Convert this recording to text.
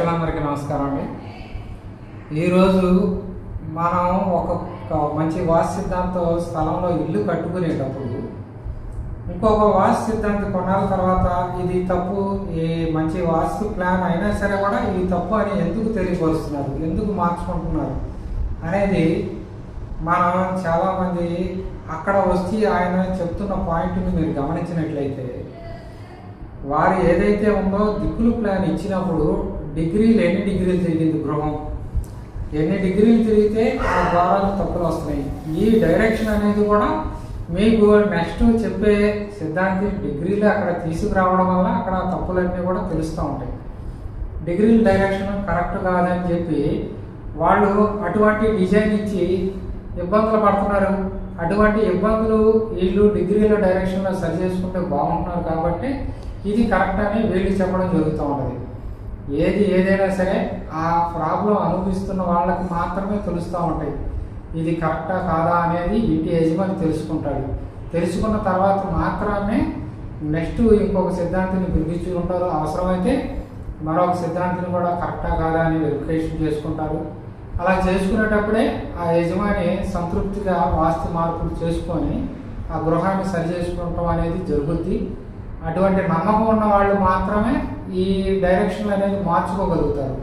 ప్రేక్షకులందరికీ నమస్కారం అండి. ఈరోజు మనం ఒక మంచి వాస్తు సిద్ధాంతం స్థలంలో ఇల్లు కట్టుకునేటప్పుడు ఇంకొక వాస్తు సిద్ధాంతం కొన్నాళ్ళ తర్వాత ఇది తప్పు, ఈ మంచి వాస్తు ప్లాన్ అయినా సరే కూడా ఇది తప్పు అని ఎందుకు తెలియపరుస్తున్నారు, ఎందుకు మార్చుకుంటున్నారు అనేది మనం చాలామంది అక్కడ వచ్చి ఆయన చెప్తున్న పాయింట్ని మీరు గమనించినట్లయితే వారు ఏదైతే ఉందో దిక్కులు ప్లాన్ ఇచ్చినప్పుడు ఎన్ని డిగ్రీలు తిరిగింది గృహం, ఎన్ని డిగ్రీలు తిరిగితే ఆ ద్వారాలు తప్పులు వస్తున్నాయి. ఈ డైరెక్షన్ అనేది కూడా మీకు నెక్స్ట్ చెప్పే సిద్ధాంతి డిగ్రీలు అక్కడ తీసుకురావడం వల్ల అక్కడ తప్పులన్నీ కూడా తెలుస్తూ ఉంటాయి. డిగ్రీల డైరెక్షన్ కరెక్ట్ కాదని చెప్పి వాళ్ళు అటువంటి డిజైన్ ఇచ్చి ఇబ్బందులు పడుతున్నారు. అటువంటి ఇబ్బందులు వీళ్ళు డిగ్రీల డైరెక్షన్లో సరి చేసుకుంటే బాగుంటున్నారు కాబట్టి ఇది కరెక్ట్ అని వీళ్ళు చెప్పడం జరుగుతూ ఉంటుంది. ఏదైనా సరే ఆ ప్రాబ్లం అనుభవిస్తున్న వాళ్ళకి మాత్రమే తెలుస్తూ ఉంటాయి. ఇది కరెక్టా కాదా అనేది ఇంటి యజమాని తెలుసుకుంటాడు. తెలుసుకున్న తర్వాత మాత్రమే నెక్స్ట్ ఇంకొక సిద్ధాంతిని పిలిపించుకుంటారు. అవసరమైతే మరొక సిద్ధాంతిని కూడా కరెక్టా కాదా అని వెరిఫికేషన్ చేసుకుంటారు. అలా చేసుకునేటప్పుడే ఆ యజమాని సంతృప్తిగా వాస్తు మార్పులు చేసుకొని ఆ గృహాన్ని సరి చేసుకోవటం అనేది జరుగుద్ది. అటువంటి నమ్మకం ఉన్న వాళ్ళు మాత్రమే ఈ డైరెక్షన్ అనేది మార్చుకోగలుగుతారు.